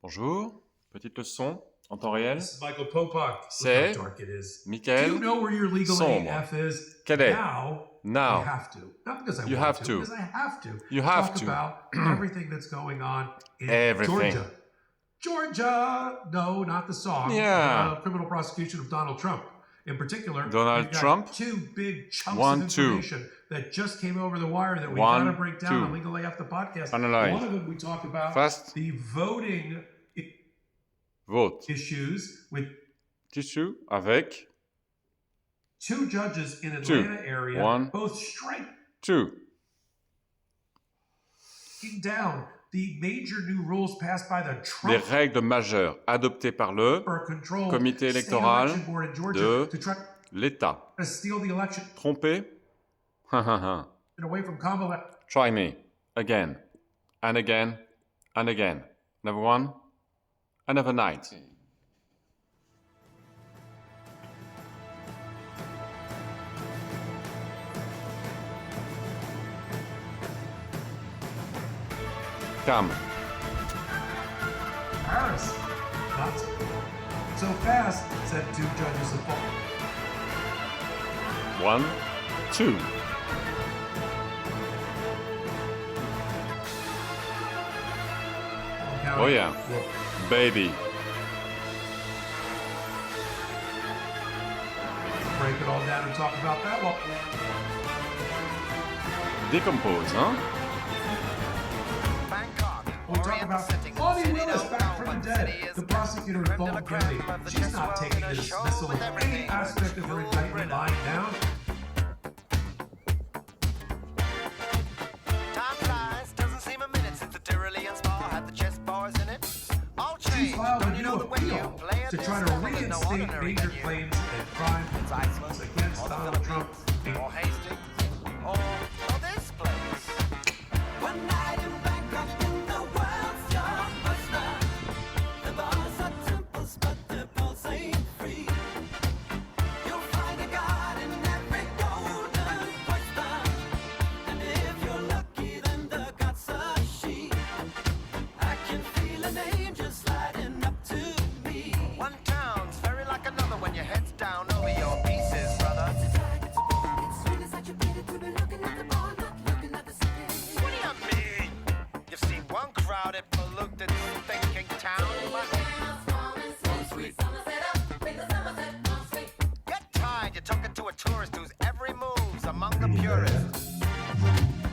Bonjour, petite leçon en temps réel. This is Michael Popak. C'est Look how dark it is. Do Michael you know where your legal Sombre. AF is? Quel est? Now, Now. I have to. Not because I You want have to, to. because I have to. You have talk to. about everything that's going on in Everything. Georgia. Georgia! No, not the song. Yeah. The criminal prosecution of Donald Trump. In particular, Donald we've got Trump. two big chunks One, of two. information that just came over the wire that we One, got to break down two. on Legal AF the podcast. Analyze. One of them we talked about Fast. the voting Vote. issues with Tissu avec two judges in Two. Atlanta area, One. both striking 2. down the major new rules passed by the Les Trump règles majeures adoptées par le controlled comité state électoral election board in Georgia de to try l'État. to steal the election Trompé? Ha ha ha. away from Kamala. Try me. Again. And again. And again. Another one. Another night. Come. Harris, not so fast, said two judges of Fulton 1, 2. County. Oh yeah. Will Baby. break it all down and talk about that. Well, Décompose, hein? we'll talk about Bonnie Willis back from the dead, the prosecutor in Fulton County. She's not taking the dismissal of any aspect of her indictment lying down. Time flies, doesn't seem a minute since the Tyrolean spa had the chess bars in it. All She's changed, filed a don't you know new the way you appeal play to this try to devil is no reinstate ordinary major venue. claims and crime It's Iceland, against or the Donald Trump. Philippines, or Hastings, or this place. One night in Bangkok in the world's blockbuster. The bars are temples, but the pulse ain't free. You'll find a god in every golden oyster. And if you're lucky, then the god's a she. I can feel an angel sliding up to me. One town's very like another when your head's down over your pieces, brother. It's really such a pity to be looking at the bar, not looking at the city. What do you mean? You've seen one crowded, polluted, thinking town, but get tired, you're talking to a tourist whose every move's among the purists.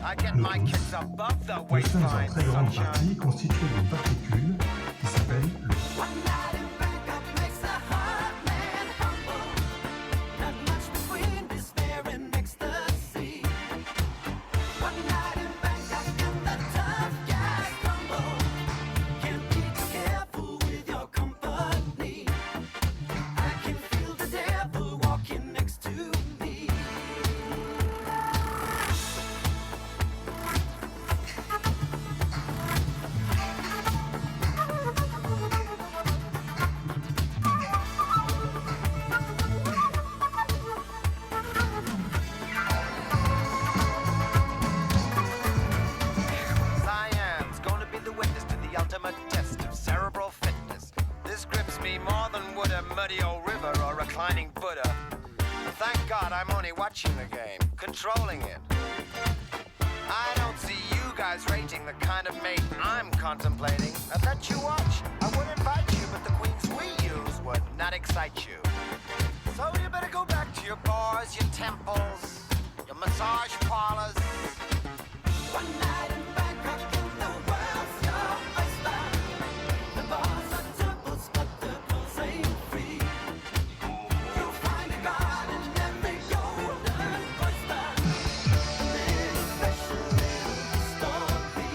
I get my kicks above the Nous sommes en waistline, très grande sunshine. partie constitués d'une particule qui s'appelle le One night in Bangkok makes a heart man humble. Not much between despair and ecstasy. One night in Bangkok and the tough guys crumble. Can't be too careful with your company. I can feel the devil walking next to me. Cyan's gonna be the witness to the ultimate test of cerebral fitness. This grips me more than would a muddy old river or reclining Buddha. But thank God I'm only watching the game, controlling it. I don't see you guys rating the kind of mate I'm contemplating. I'd let you watch. I would invite you, but the queens we use would not excite you. So you better go back to your bars, your temples, your massage parlors. One night in Bangkok and the world's your oyster. The bars are temples, but the pulse ain't free. You'll find a god in every golden oyster. A little special, little story.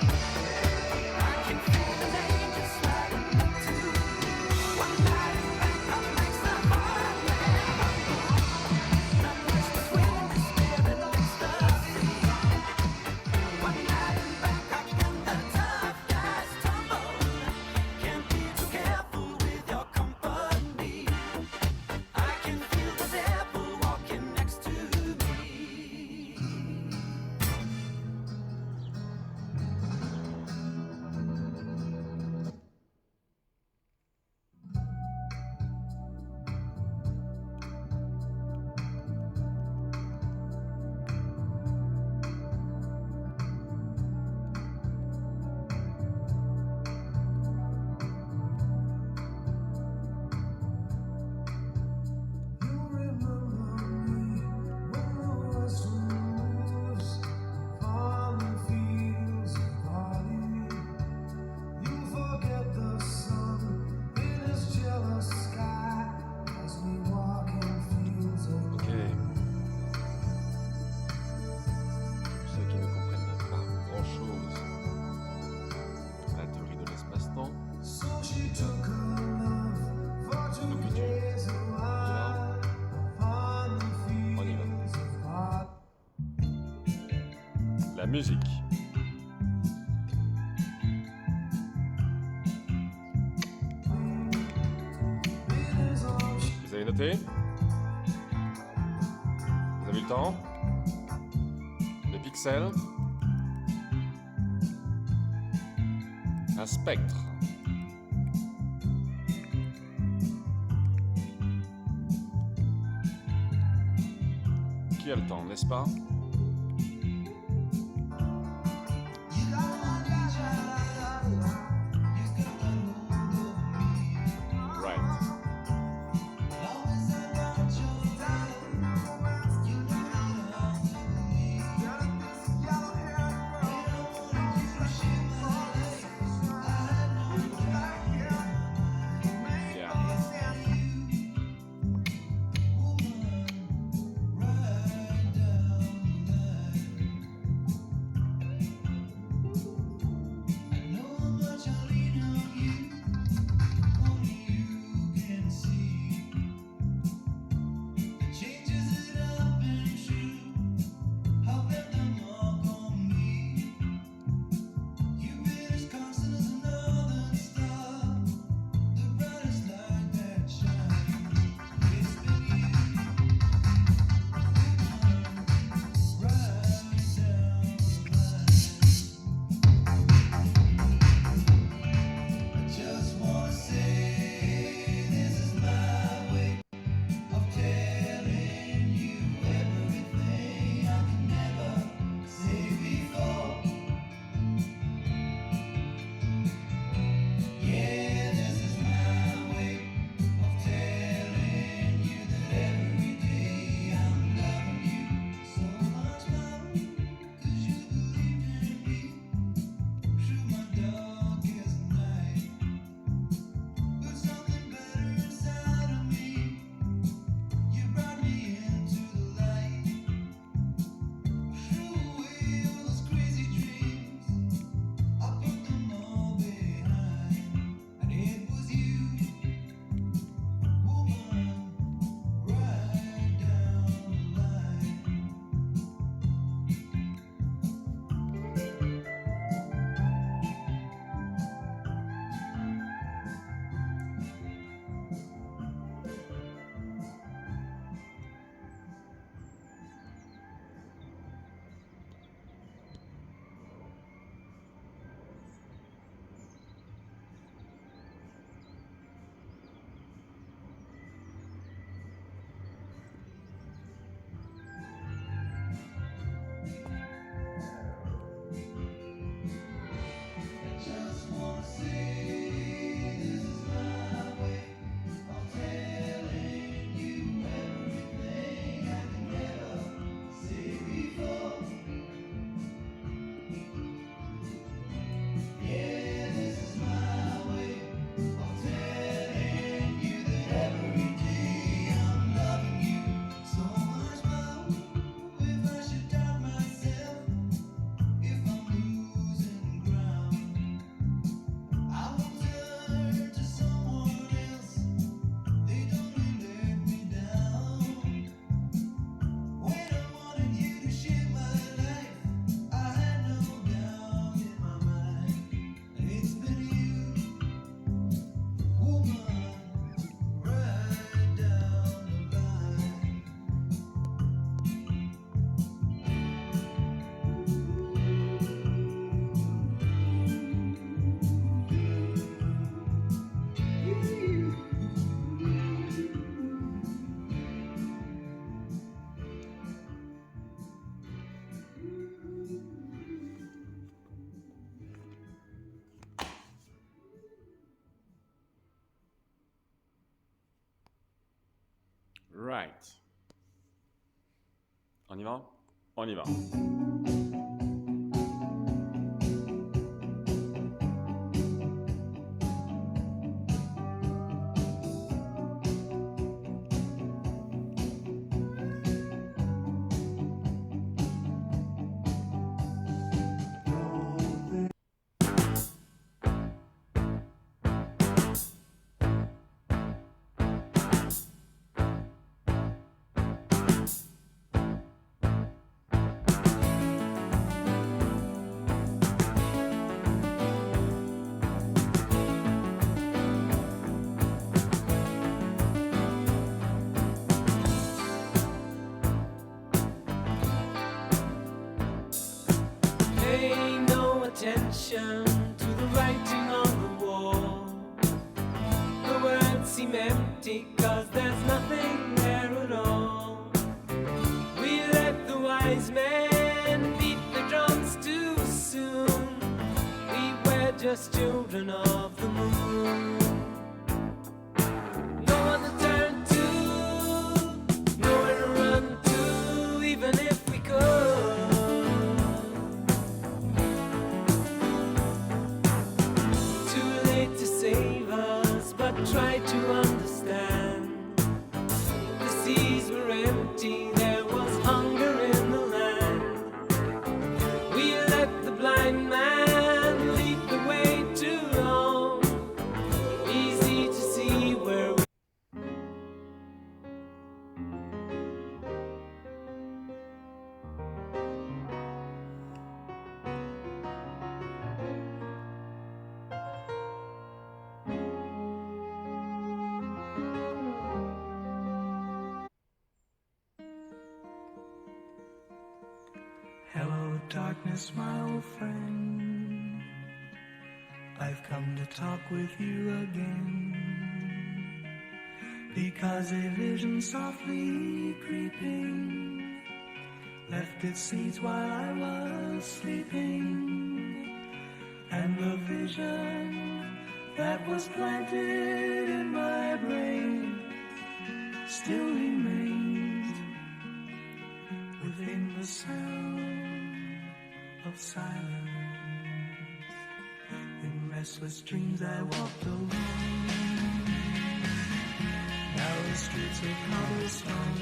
I can feel an angel sliding up to me. One night in Bangkok makes the heart man humble. Not much between despair and ecstasy. One night in la musique. Vous avez noté? Vous avez eu le temps? Les pixels? Un spectre. Qui a le temps, n'est-ce pas? Right. Yeah. Right. On y va? On y va. attention to the writing on the wall. The words seem empty, 'cause there's nothing there at all. We let the wise men beat the drums too soon. We were just children of the moon. No one to turn to, nowhere to run to, even if we could. Too late to save us, but try to understand. The seas were empty, there was hunger in the land. We let the blind man lead the way too long. Easy to see where we Hello, darkness, my old friend. I've come to talk with you again. Because a vision softly creeping left its seeds while I was sleeping. And the vision that was planted in my brain still remains within the sound of silence. In restless dreams I walked alone, narrow streets of cobblestone.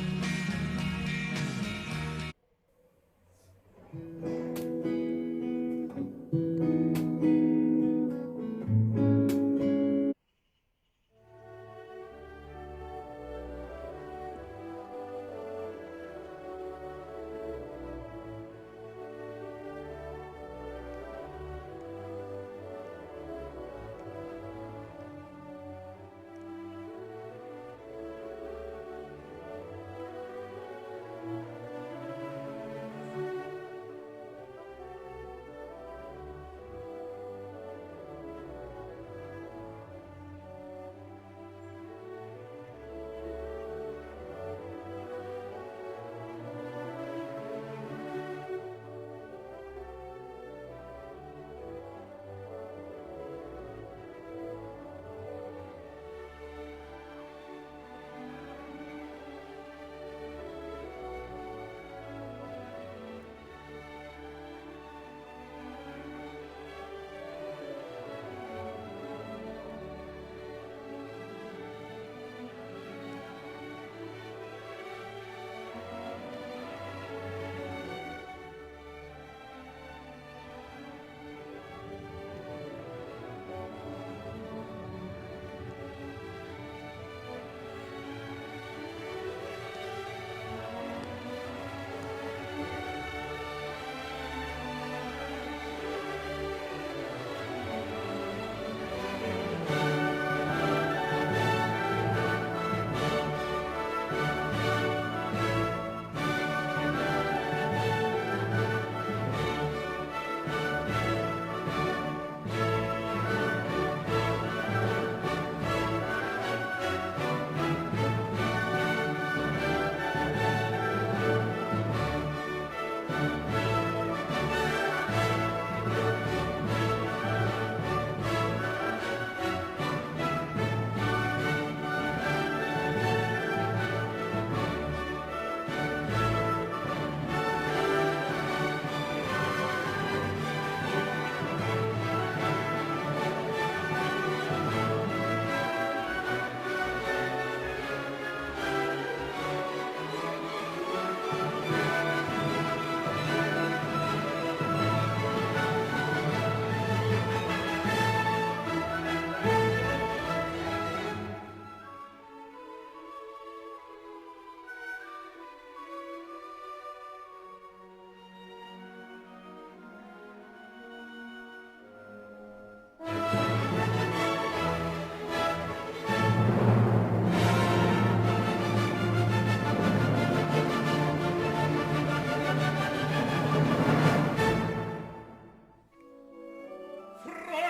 Roll